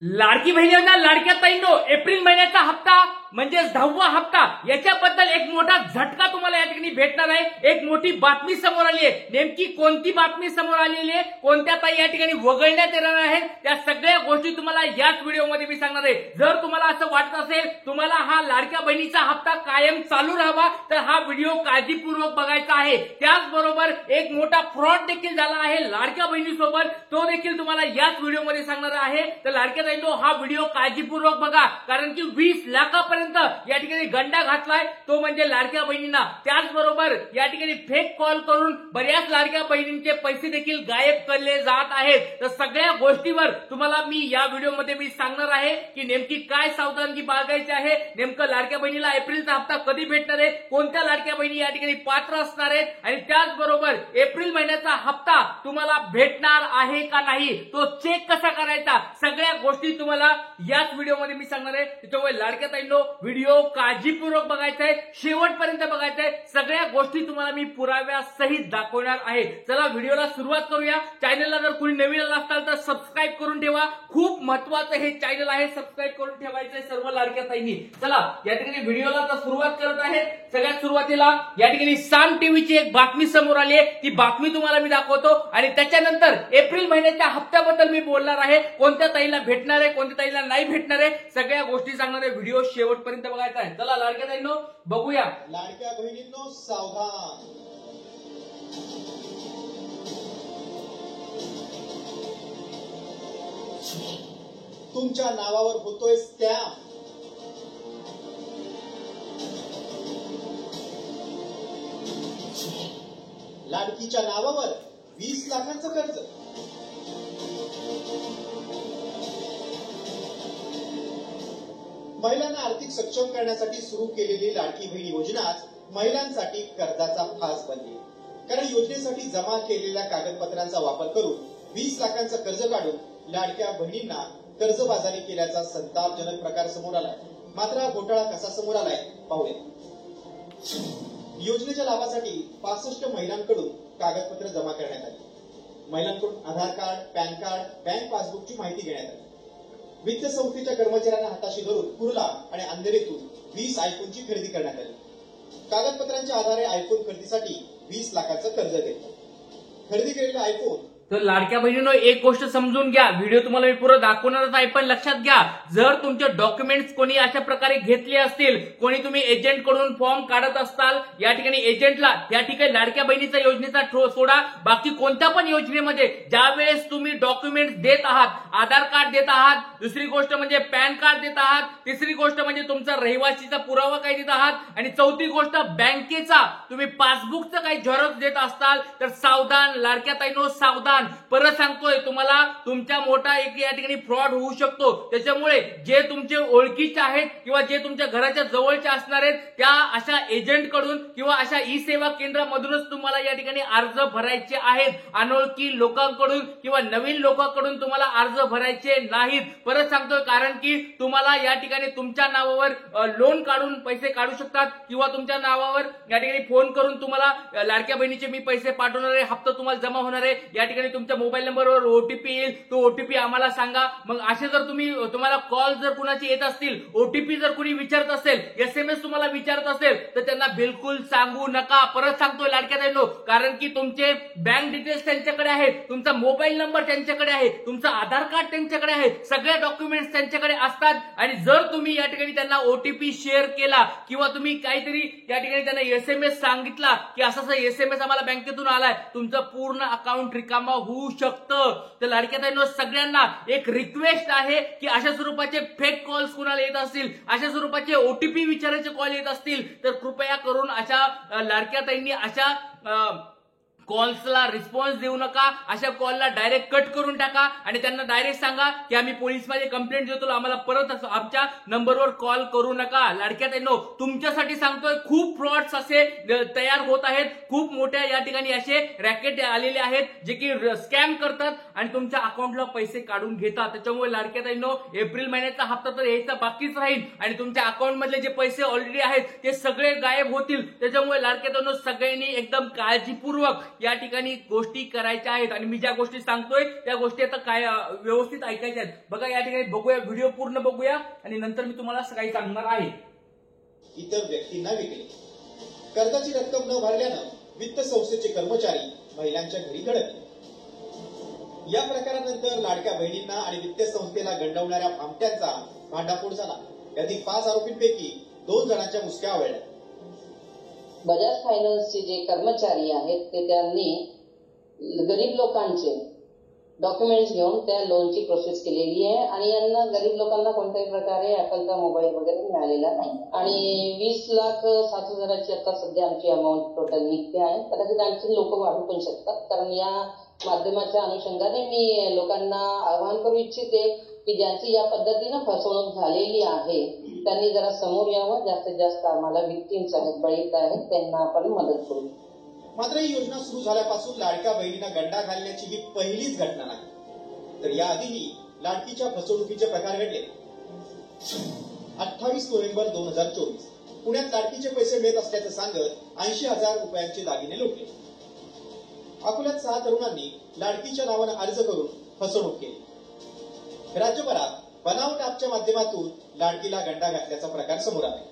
लाडकी बहिणींना लाडक्या ताईंनो एप्रिल महिन्याचा हप्ता म्हणजे 10वा हप्ता याच्याबद्दल एक मोठा झटका तुम्हाला या ठिकाणी भेटणार आहे। एक मोठी बातमी समोर आली आहे। नेमकी कोणती बातमी समोर आलेली आहे, कोणत्या ताई या ठिकाणी वगळण्यात येणार आहेत, त्या सगळ्या गोष्टी तुम्हाला याच व्हिडिओमध्ये मी सांगणार आहे। जर तुम्हाला असं वाटत असेल तुम्हाला हा लाडक्या बहिणीचा हप्ता कायम चालू राहावा तर हा व्हिडिओ काळजीपूर्वक बघायचा आहे। त्याचबरोबर एक मोठा फ्रॉड देखील झाला आहे लाडक्या बहिणीसोबत, तो देखील तुम्हाला याच व्हिडिओमध्ये सांगणार आहे। तर लाडक्या ताईंनो हा व्हिडिओ काळजीपूर्वक बघा, कारण की 20 लाखापर्यंत या ठिकाणी गंडा घातलाय तो म्हणजे लाडक्या बहिणींना। त्याचबरोबर या ठिकाणी फेक कॉल करून बऱ्याच लाडक्या बहिणींचे पैसे देखील गायब केले जात आहेत। तर सगळ्या गोष्टीवर तुम्हाला मी या व्हिडिओमध्ये मी सांगणार आहे की नेमकी काय सावधानगी बाळगायची आहे, नेमकं लाडक्या बहिणीला एप्रिलचा हप्ता कधी भेटणार आहे, कोणत्या लाडक्या बहिणी या ठिकाणी पात्र असणार आहेत आणि त्याचबरोबर एप्रिल महिन्याचा हप्ता तुम्हाला भेटणार आहे का नाही, तो चेक कसा करायचा, सगळ्या गोष्टी तुम्हाला याच व्हिडिओमध्ये मी सांगणार आहे। त्याच्यामुळे लाडक्या ताईंनो व्हिडिओ काळजीपूर्वक बघायचा आहे, शेवटपर्यंत बघायचा आहे। सगळ्या गोष्टी तुम्हाला मी पुराव्यासहित दाखवणार आहे। चला व्हिडिओला सुरुवात करूया। चॅनलला जर कोणी नवीन आला असाल तर सबस्क्राईब करून ठेवा, खूप महत्त्वाचं हे चॅनल आहे, सबस्क्राईब करून ठेवायचं सर्व लाडक्या ताईंनी। चला या ठिकाणी व्हिडिओला तर सुरुवात करत आहे। सगळ्यात सुरुवातीला या ठिकाणी सान टीव्हीची एक बातमी समोर आली आहे, ती बातमी तुम्हाला मी दाखवतो आणि त्याच्यानंतर एप्रिल महिन्याच्या हप्त्याबद्दल मी बोलणार आहे, कोणत्या ताईला भेटणार आहे कोणत्या ताईला नाही भेटणार आहे, सगळ्या गोष्टी सांगणार आहे। व्हिडिओ शेवटपर्यंत बघायचा आहे। चला लाडक्या ताईंनो बघूया। लाडक्या बहिणींनो सावधान, तुमच्या नावावर होतोय स्कॅम। लाडकीच्या नावावर 20 लाखांचं कर्ज। महिलांना आर्थिक सक्षम करण्यासाठी सुरू केलेली लाडकी बहीण योजना महिलांसाठी कर्जाचा फास बनली, कारण योजनेसाठी जमा केलेल्या कागदपत्रांचा वापर करून 20 लाखांचं कर्ज काढून लाडक्या बहिणींना कर्जबाजारी केल्याचा संतापजनक प्रकार समोर आलाय। मात्र हा घोटाळा कसा समोर आलाय पाहूया। योजनेच्या लाभासाठी 65 महिलांकडून कागदपत्र जमा करण्यात आली। महिलांकडून आधार कार्ड, पॅन कार्ड, बँक पासबुकची माहिती घेण्यात आली। वित्त संस्थेच्या कर्मचाऱ्यांना हाताशी धरून कुर्ला आणि अंधेरीतून 20 आयफोनची खरेदी करण्यात आली। कागदपत्रांच्या आधारे आयफोन खरेदीसाठी 20 लाखांचं कर्ज घेतलं। खरेदी केलेला आयफोन तर लाडक्या बहिणींनो एक गोष्ट समजून घ्या, व्हिडिओ तुम्हाला मी पुरं दाखवणारच आहे, पण लक्षात घ्या जर तुमचे डॉक्युमेंट्स कोणी अशा प्रकारे घेतले असतील, कोणी तुम्ही एजंट कडून फॉर्म काढत असताल, या ठिकाणी एजंटला या ठिकाणी लाडक्या बहिणीचा योजनेचा सोडा बाकी कोणत्या पण योजनेमध्ये ज्यावेळेस तुम्ही डॉक्युमेंट्स देत आहात, आधार कार्ड देत आहात, दुसरी गोष्ट म्हणजे पॅन कार्ड देत आहात, तिसरी गोष्ट म्हणजे तुमचा रहिवासीचा पुरावा काय देत आहात आणि चौथी गोष्ट बँकेचा तुम्ही पासबुकचं काही झेरॉक्स देत असताल तर सावधान लाडक्या ताईंनो सावधान। परत सांगतोय तुम्हाला, तुमच्या मोठा एक या ठिकाणी फ्रॉड होऊ शकतो। त्याच्यामुळे जे तुमचे ओळखीचे आहेत किंवा जे तुमच्या घराच्या जवळचे असणार आहेत त्या अशा एजंट कडून किंवा अशा ई सेवा केंद्रामधूनच तुम्हाला या ठिकाणी अर्ज भरायचे आहेत। अनोळखी लोकांकडून किंवा नवीन लोकांकडून तुम्हाला अर्ज भरायचे नाहीत। परत सांगतोय कारण की तुम्हाला या ठिकाणी तुमच्या नावावर लोन काढून पैसे काढू शकतात किंवा तुमच्या नावावर या ठिकाणी फोन करून तुम्हाला लाडक्या बहिणीचे मी पैसे पाठवणार आहे, हप्ता तुम्हाला जमा होणार आहे, या ठिकाणी तुमच्या मोबाईल नंबरवर ओटीपी येईल, तो ओटीपी आम्हाला सांगा। मग असे जर तुम्हाला कॉल जर कुणाचे येत असतील, ओटीपी जर कुणी विचारत असेल, एसएमएस तुम्हाला विचारत असेल तर त्यांना बिलकुल सांगू नका। परत सांगतोय लाडक्या ताईंनो, कारण की तुमचे बँक डिटेल्स त्यांच्याकडे आहेत, तुमचा मोबाईल नंबर त्यांच्याकडे आहे, तुमचं आधार कार्ड त्यांच्याकडे आहे, सगळे डॉक्युमेंट्स त्यांच्याकडे असतात आणि जर तुम्ही या ठिकाणी त्यांना ओटीपी शेअर केला किंवा तुम्ही काहीतरी या ठिकाणी त्यांना एसएमएस सांगितला की असा एसएमएस आम्हाला बँकेतून आलाय, तुमचं पूर्ण अकाउंट रिकामा होऊ शकतं। तर लाडक्या ताईंनो सगळ्यांना एक रिक्वेस्ट आहे की अशा स्वरूपाचे फेक कॉल्स कुणाला येत असतील, अशा स्वरूपाचे ओटीपी विचारायचे कॉल येत असतील तर कृपया करून अशा लाडक्या ताईंनी अशा कॉल्सला रिस्पॉन्स देऊ नका। अशा कॉलला डायरेक्ट कट करून टाका आणि त्यांना डायरेक्ट सांगा की आम्ही पोलीसमध्ये कंप्लेंट देतो, आम्हाला परत आमच्या नंबरवर कॉल करू नका। लाडक्या ताईंनो तुमच्यासाठी सांगतोय, खूप फ्रॉड्स असे तयार होत आहेत, खूप मोठ्या या ठिकाणी असे रॅकेट आलेले आहेत जे की स्कॅम करतात आणि तुमच्या अकाउंटला पैसे काढून घेतात। त्याच्यामुळे लाडक्या ताईंनो एप्रिल महिन्याचा हप्ता तर यायचा बाकीच राहील आणि तुमच्या अकाउंट मधले जे पैसे ऑलरेडी आहेत ते सगळे गायब होतील। त्याच्यामुळे लाडक्या ताईंनो सगळ्यांनी एकदम काळजीपूर्वक या ठिकाणी गोष्टी करायच्या आहेत आणि मी ज्या गोष्टी सांगतोय त्या गोष्टी आता काय व्यवस्थित ऐकायच्या आहेत. बघा या ठिकाणी बघूया, व्हिडिओ पूर्ण बघूया आणि नंतर मी तुम्हाला काही सांगणार आहे. इतर व्यक्तींना विकले. कर्जाची रक्कम न भरल्यानं वित्त संस्थेचे कर्मचारी महिलांच्या घरी धडकले. या प्रकारानंतर लाडक्या बहिणींना आणि वित्त संस्थेला गंडवणाऱ्या भामट्यांचा भांडाफोड झाला. यातील 5 आरोपींपैकी 2 जणांच्या मुसक्या आवळल्या. बजाज फायनान्सचे जे कर्मचारी आहेत ते त्यांनी गरीब लोकांचे डॉक्युमेंट्स घेऊन त्या लोनची प्रोसेस केलेली आहे आणि यांना गरीब लोकांना कोणत्याही प्रकारे ऍपलचा मोबाईल वगैरे मिळालेला नाही आणि 20,07,000ची आता सध्या आमची अमाऊंट टोटल निघते आहे. कदाचित आणखी लोक वाढू पण शकतात, कारण या माध्यमाच्या अनुषंगाने मी लोकांना आवाहन करू इच्छिते की ज्यांची या पद्धतीनं फसवणूक झालेली आहे त्यांनी जरा समोर यावं. जास्तीत जास्त आम्हाला विक्टिम्स आहेत, बळीत आहेत, त्यांना आपण मदत करू. मात्र ही योजना सुरू झाल्यापासून लाडक्या बहिणींना गंडा घालण्याची ही पहिलीच घटना नाही, तर याआधीही लाडकीच्या फसवणुकीचे प्रकार घडले. 28 नोव्हेंबर 2024 पुण्यात लाडकीचे पैसे मिळत असल्याचं सांगत 80,000 रुपयांचे दागिने लुटले. अकोल्यात 6 तरुणांनी लाडकीच्या नावानं अर्ज करून फसवणूक केली. राज्यभरात बनावट ॲपच्या माध्यमातून लाडकीला गंडा घातल्याचा प्रकार समोर आला.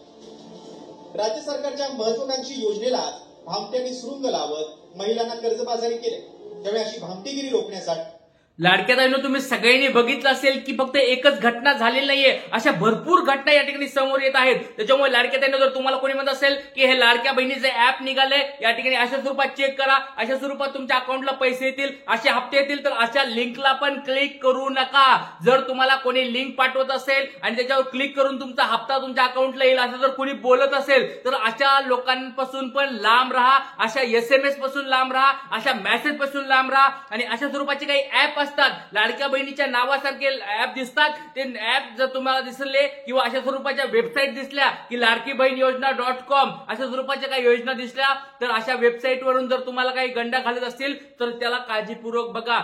राज्य सरकारच्या महत्वाकांक्षी योजनेला भामट्यांनी सुरुंग लावत महिलांना कर्जबाजारी केले. त्यामुळे अशी भामटेगिरी रोखण्यासाठी लाडक्या ताईंनो तुम्ही सगळ्यांनी बघितलं असेल की फक्त एकच घटना झालेली नाहीये, अशा भरपूर घटना या ठिकाणी समोर येत आहेत. त्याच्यामुळे लाडक्या ताईंनो जर तुम्हाला कोणी म्हणत असेल की हे लाडक्या बहिणीचे ऍप निघाले, या ठिकाणी अशा स्वरूपात चेक करा, अशा स्वरूपात तुमच्या अकाउंटला पैसे येतील, असे हप्ते येतील, तर अशा लिंकला पण क्लिक करू नका. जर तुम्हाला कोणी लिंक पाठवत असेल आणि त्याच्यावर क्लिक करून तुमचा हप्ता तुमच्या अकाउंटला येईल असं जर कोणी बोलत असेल तर अशा लोकांपासून पण लांब राहा, अशा SMS पासून लांब राहा, अशा मेसेज पासून लांब राहा. आणि अशा स्वरूपाचे काही ऍप असतात, लाडक्या बहिणीच्या नावासारखे ऍप दिसतात, ते ऍप जर तुम्हाला दिसले किंवा अशा स्वरूपाच्या वेबसाईट दिसल्या की लाडकी बहीण योजना.com अशा स्वरूपाच्या काही योजना दिसल्या तर अशा वेबसाईटवरून जर तुम्हाला काही गंडा घालत असतील तर त्याला काळजीपूर्वक बघा.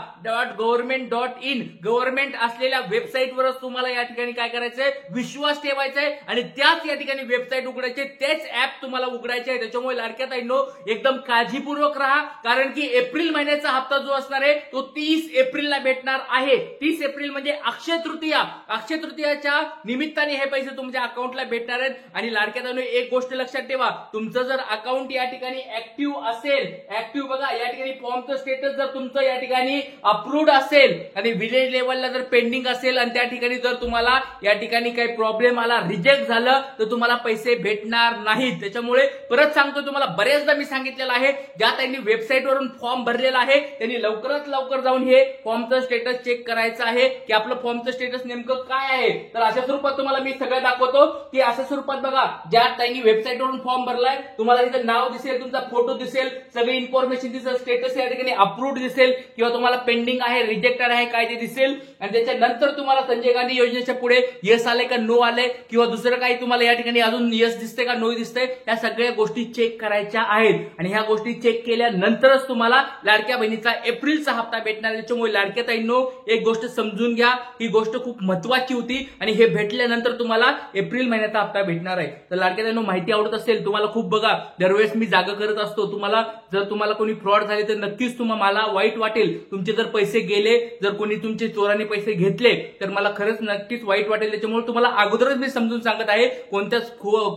.government.in गव्हर्नमेंट असलेल्या वेबसाईटवरच तुम्हाला या ठिकाणी काय करायचंय, विश्वास ठेवायचा आहे आणि त्याच या ठिकाणी वेबसाईट उघडायचे, तेच ऍप तुम्हाला उघडायचे आहे. त्याच्यामुळे लाडक्या ताईंनो एकदम काळजीपूर्वक राहा, कारण की एप्रिल महिन्याचा हप्ता जो असणार आहे तो 30 एप्रिलला भेटणार आहे. 30 एप्रिल म्हणजे अक्षय तृतीया. अक्षय तृतीयाच्या निमित्ताने हे पैसे तुमच्या अकाउंटला भेटणार आहेत. आणि लाडक्या ताईंनो एक गोष्ट लक्षात ठेवा, तुमचं जर अकाउंट या ठिकाणी ऍक्टिव्ह असेल, ऍक्टिव्ह बघा या ठिकाणी फॉर्मचं स्टेटस जर तुमचं या ठिकाणी अप्रूव्ड असेल आणि विलेज लेवलला जर पेंडिंग असेल आणि त्या ठिकाणी जर तुम्हाला या ठिकाणी काही प्रॉब्लेम आला, रिजेक्ट झालं, तर तुम्हाला पैसे भेटणार नाहीत. त्याच्यामुळे परत सांगतो तुम्हाला, बरेचदा मी सांगितलेलं आहे, ज्या त्यांनी वेबसाईटवरून फॉर्म भरलेला आहे त्यांनी लवकरात लवकर जाऊन हे फॉर्मचं स्टेटस चेक करायचं आहे की आपलं फॉर्मचं स्टेटस नेमकं काय आहे. तर अशा स्वरूपात तुम्हाला मी सगळं दाखवतो की अशा स्वरूपात बघा, ज्या त्यांनी वेबसाईटवरून फॉर्म भरलाय तुम्हाला इथं नाव दिसेल, तुमचा फोटो दिसेल, सगळी इन्फॉर्मेशन दिसेल, स्टेटस या ठिकाणी अप्रूव्ड दिसेल किंवा तुम्हाला पेंडिंग आहे, रिजेक्टेड आहे काय ते दिसेल. आणि त्याच्यानंतर तुम्हाला संजय गांधी योजनेच्या पुढे येस आले का नो आले किंवा दुसरं काही तुम्हाला या ठिकाणी अजून येस दिसते का नो दिसते, त्या सगळ्या गोष्टी चेक करायच्या आहेत. आणि ह्या गोष्टी चेक केल्यानंतरच तुम्हाला लाडक्या बहिणीचा एप्रिलचा हप्ता भेटणार. त्याच्यामुळे लाडक्या ताईंनो एक गोष्ट समजून घ्या, ही गोष्ट खूप महत्वाची होती आणि हे भेटल्यानंतर तुम्हाला एप्रिल महिन्याचा हप्ता भेटणार आहे. तर लाडक्या ताईंनो माहिती आवडत असेल तुम्हाला खूप, बघा दरवेळेस मी जागा करत असतो, तुम्हाला जर तुम्हाला कोणी फ्रॉड झाले तर नक्कीच मला वाईट वाटेल. तुमचे जर पैसे गेले, जर कोणी तुमचे चोराने पैसे घेतले तर मला खरंच नक्कीच वाईट वाटेल. त्याच्यामुळे तुम्हाला अगोदरच मी समजून सांगत आहे, कोणत्याच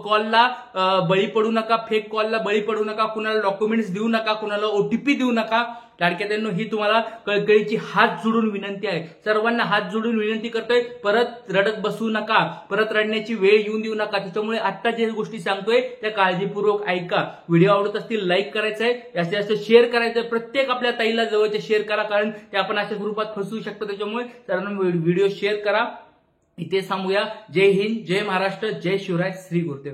कॉलला बळी पडू नका, फेक कॉलला बळी पडू नका, कुणाला डॉक्युमेंट्स देऊ नका, कुणाला OTP देऊ नका. लाडक्या ताईंनो ही तुम्हाला कळकळीची हात जोडून विनंती आहे, सर्वांना हात जोडून विनंती करतोय, परत रडत बसू नका, परत रडण्याची वेळ येऊन देऊ नका. त्याच्यामुळे आता जे गोष्टी सांगतोय त्या काळजीपूर्वक ऐका. व्हिडिओ आवडत असतील लाईक करायचंय, जास्तीत जास्त शेअर करायचंय, प्रत्येक आपल्या ताईला जवळचे शेअर करा, कारण ते आपण अशा स्वरूपात फसवू शकतो. त्याच्यामुळे सर्वांना व्हिडिओ शेअर करा. इथे सांगूया, जय हिंद, जय महाराष्ट्र, जय शिवराय, श्री गुरुदेव.